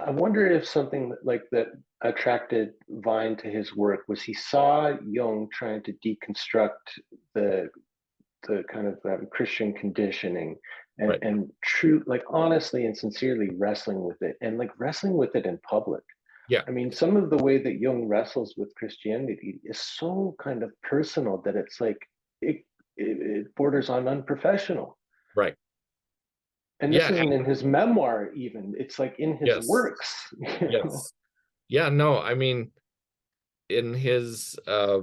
I wonder if something like that attracted Vine to his work was he saw Jung trying to deconstruct the the kind of Christian conditioning Right. and true, like honestly and sincerely wrestling with it and like wrestling with it in public. Yeah. I mean, some of the way that Jung wrestles with Christianity is so kind of personal that it's like it, it borders on unprofessional. Right. And this Yeah. isn't in his memoir, even. It's like in his Yes. works, you know? Yes. Yeah. No, I mean, in his uh,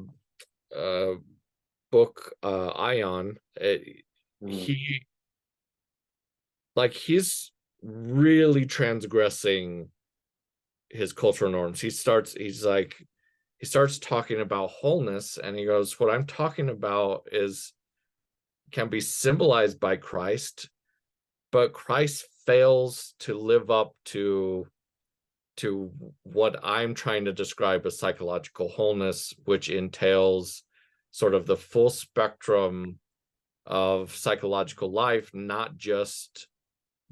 book, Ion, Mm, he he's really transgressing his cultural norms. He starts talking about wholeness, and he goes, what I'm talking about is can be symbolized by Christ, but Christ fails to live up to what I'm trying to describe as psychological wholeness, which entails sort of the full spectrum of psychological life, not just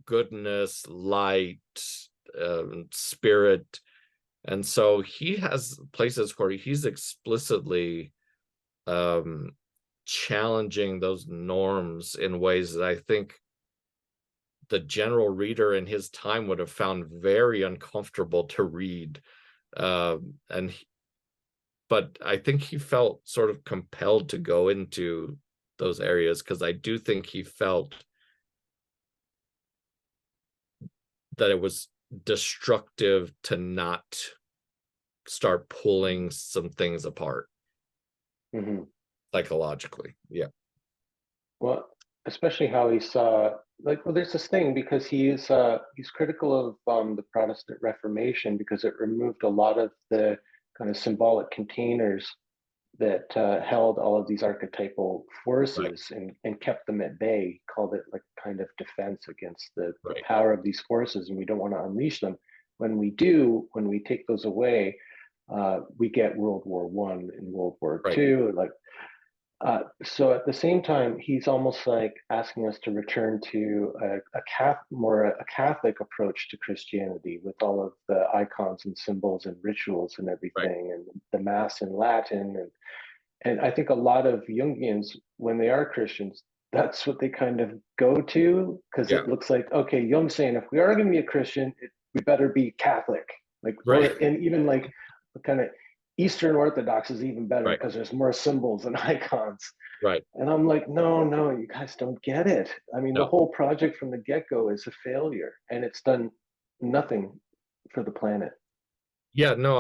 goodness, light, spirit. And so he has places where he's explicitly um, challenging those norms in ways that I think the general reader in his time would have found very uncomfortable to read. And but I think he felt sort of compelled to go into those areas because I do think he felt that it was destructive to not start pulling some things apart mhm. psychologically. Yeah. Well, especially how he saw, like, well, there's this thing because he's critical of the Protestant Reformation because it removed a lot of the kind of symbolic containers that held all of these archetypal Right. forces and kept them at bay, called it like kind of defense against the Right. power of these forces, and we don't want to unleash them. When we do, when we take those away, we get World War I and Right. World War II. Like so at the same time, he's almost like asking us to return to a Catholic approach to Christianity with all of the icons and symbols and rituals and Right. everything, and the Mass in Latin. And I think a lot of Jungians, when they are Christians, that's what they kind of go to because Yeah. it looks like, okay, Jung's saying if we are going to be a Christian, we better be Catholic, like, or Right. and even like kind of Eastern Orthodox is even better Right. because there's more symbols and icons. Right. And I'm like, no, no, you guys don't get it. I mean, the No. whole project from the get go is a failure, and it's done nothing for the planet. Yeah. No.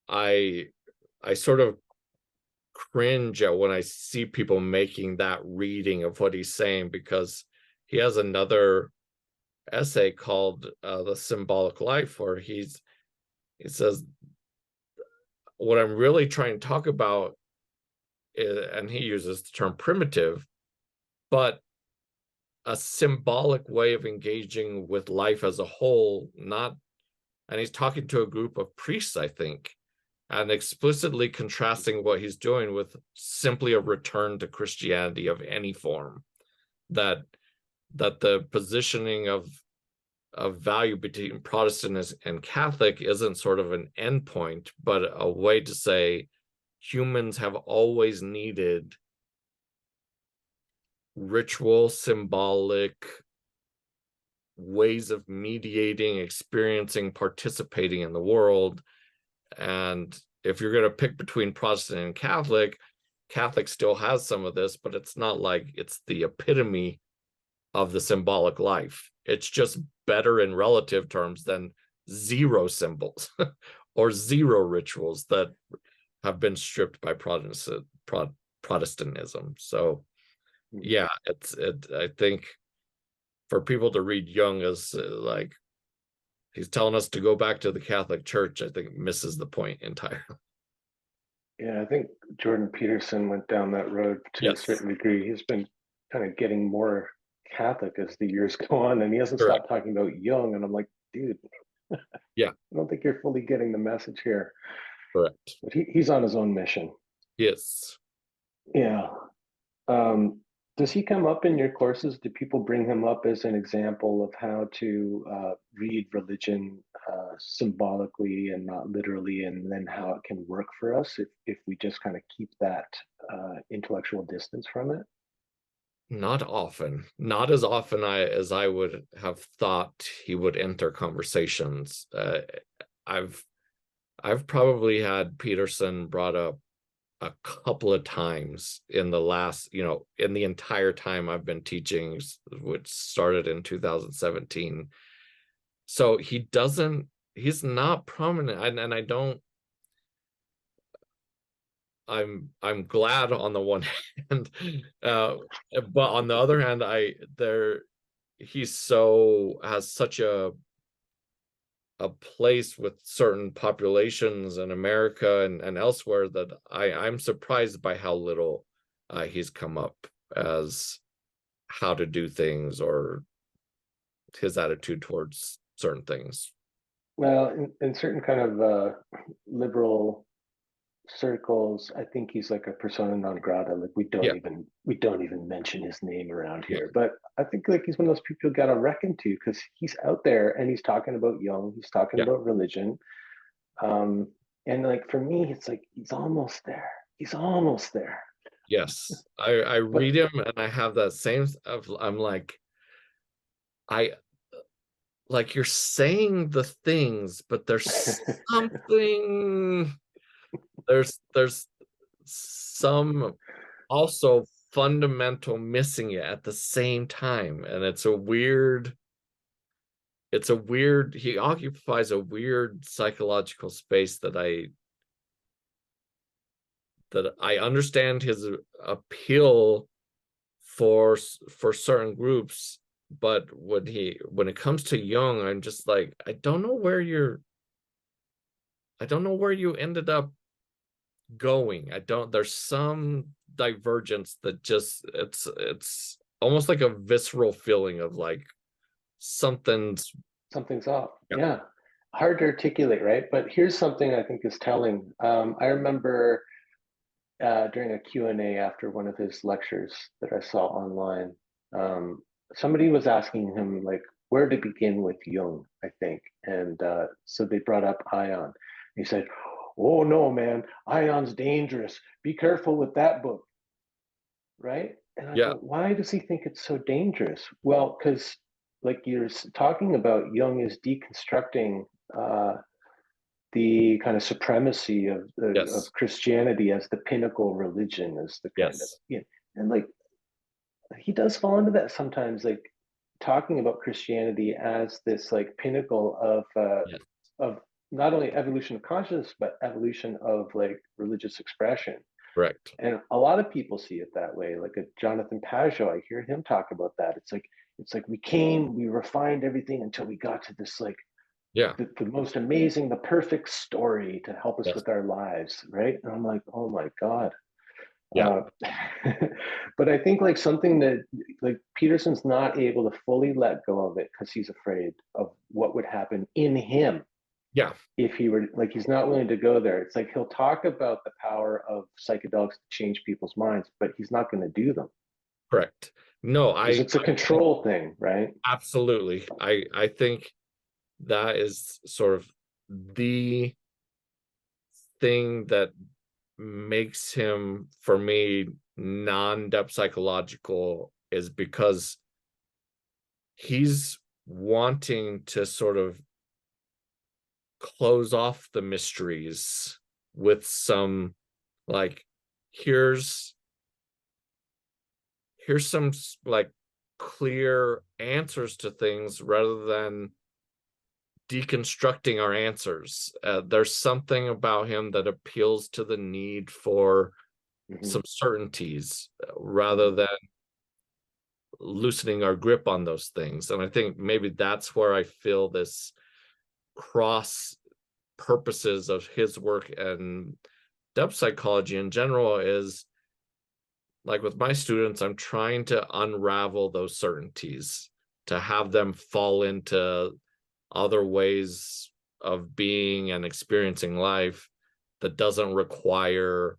I I sort of cringe at when I see people making that reading of what he's saying because he has another essay called "The Symbolic Life," where he says what I'm really trying to talk about, and he uses the term primitive, but a symbolic way of engaging with life as a whole, not, and he's talking to a group of priests, I think, and explicitly contrasting what he's doing with simply a return to Christianity of any form. That the positioning of value between Protestant and Catholic isn't sort of an endpoint, but a way to say humans have always needed ritual, symbolic ways of mediating, experiencing, participating in the world. And if you're going to pick between Protestant and Catholic, Catholic still has some of this, but it's not like it's the epitome of the symbolic life. It's just better in relative terms than zero symbols or zero rituals that have been stripped by Protestantism. So yeah, I think for people to read Jung as like he's telling us to go back to the Catholic Church, I think misses the point entirely. Yeah, I think Jordan Peterson went down that road to a Yes, certain degree. He's been kind of getting more Catholic as the years go on, and he hasn't correct. stopped talking about Jung. And I'm like, dude, Yeah, I don't think you're fully getting the message here. correct. But he's on his own mission. Yes. Yeah. Um, Does he come up in your courses? Do people bring him up as an example of how to read religion symbolically and not literally, and then how it can work for us if we just kind of keep that intellectual distance from it? Not often, not as often as I would have thought he would enter conversations. I've I've probably had Peterson brought up a couple of times in the last, in the entire time I've been teaching, which started in 2017. So he's not prominent, and I don't, I'm glad on the one hand, but on the other hand, he's so has such a place with certain populations in America and elsewhere that I'm surprised by how little he's come up as how to do things or his attitude towards certain things. Well, in certain kind of liberal circles, I think he's like a persona non grata. Like Yeah, we don't even mention his name around yeah, here. But I think like he's one of those people you got to reckon to because he's out there and he's talking about Jung, he's talking yeah. about religion. Um, and like for me, it's like he's almost there. He's almost there. Yes. I But read him and I have that same of I'm I like you're saying the things, but something there's some also fundamental missing it at the same time, and it's a weird he occupies a weird psychological space that I understand his appeal for certain groups, but when it comes to Jung, I'm just like I don't know where you ended up going. I don't There's some divergence that just it's almost like a visceral feeling of like something's. something's off. Yeah, Yeah. Hard to articulate, right? But here's something I think is telling. I remember during a Q&A after one of his lectures that I saw online, um, somebody was asking him like where to begin with Jung, I think. And so they brought up Ion. He said, "Oh no, man, Ion's dangerous. Be careful with that book." Right? And I yeah, go, why does he think it's so dangerous? Well, because like you're talking about, Jung is deconstructing uh, the kind of supremacy of yes, Christianity as the pinnacle religion, as the kind of, yes, yeah. And like he does fall into that sometimes, like talking about Christianity as this like pinnacle yes, of not only evolution of consciousness but evolution of like religious expression. correct. And a lot of people see it that way. Like a Jonathan Pageau, I hear him talk about that. It's like we refined everything until we got to this like Yeah, the most amazing, the perfect story to help us yes, with our lives, right? And I'm like, oh my God. yeah, Uh, but I think like something that like Peterson's not able to fully let go of it because he's afraid of what would happen in him yeah, if he were like he's not willing to go there. It's like he'll talk about the power of psychedelics to change people's minds, but he's not going to do them correct. No, because I it's a control thing, right? absolutely. I think that is sort of the thing that makes him, for me, non-depth psychological, is because he's wanting to sort of close off the mysteries with some like here's some like clear answers to things rather than deconstructing our answers. There's something about him that appeals to the need for Mm-hmm. some certainties rather than loosening our grip on those things. And I think maybe that's where I feel this cross purposes of his work and depth psychology in general is like with my students, I'm trying to unravel those certainties to have them fall into other ways of being and experiencing life that doesn't require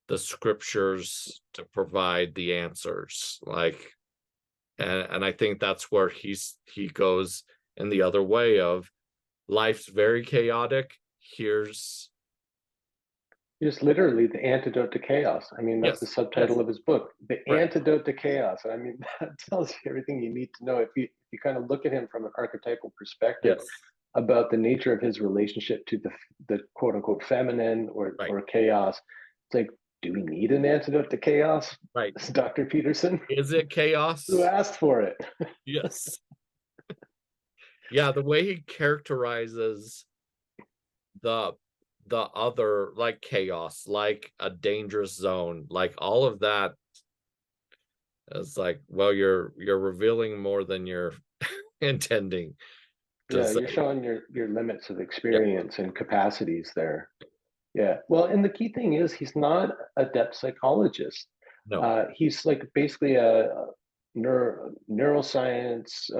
the scriptures to provide the answers. Like, and I think that's where he goes in the other way of life's very chaotic. Here's literally the antidote to chaos. I mean, that's the subtitle of his book, The Antidote to Chaos. I mean, that tells you everything you need to know if you kind of look at him from an archetypal perspective about the nature of his relationship to the quote unquote feminine or chaos. It's like, do we need an antidote to chaos? Right. Dr. Peterson? Is it chaos? Who asked for it? Yes. Yeah, the way he characterizes the other, like chaos, like a dangerous zone, like all of that is like, well, you're revealing more than you're intending. Yeah, you're showing your limits of experience and capacities there. Yeah. Well, and the key thing is he's not a depth psychologist. No. He's like basically a neuroscience,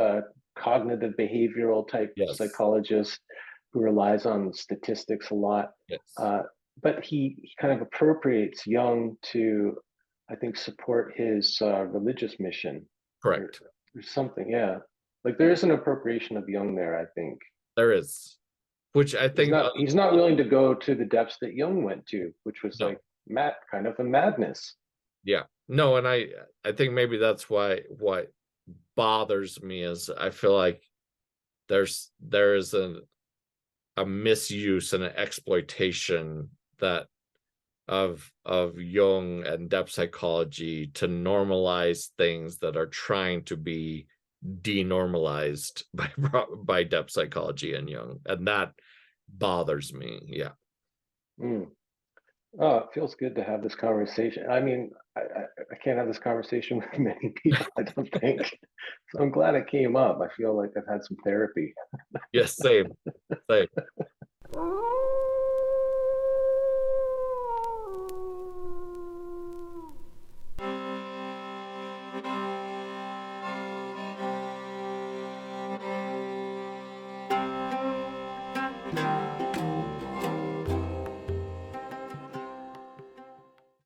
cognitive behavioral type psychologist who relies on statistics a lot. Yes. But he kind of appropriates Jung to, I think, support his religious mission. Correct. Or something, yeah. Like there is an appropriation of Jung there, I think. There is. Which I think he's not willing to go to the depths that Jung went to, which was like kind of a madness. Yeah. No, and I think maybe that's why what bothers me is I feel like there is a misuse and an exploitation that of Jung and depth psychology to normalize things that are trying to be denormalized by depth psychology and Jung, and that bothers me. Yeah. Oh, it feels good to have this conversation. I mean, I can't have this conversation with many people, I don't think. So I'm glad it came up. I feel like I've had some therapy. Yes, same.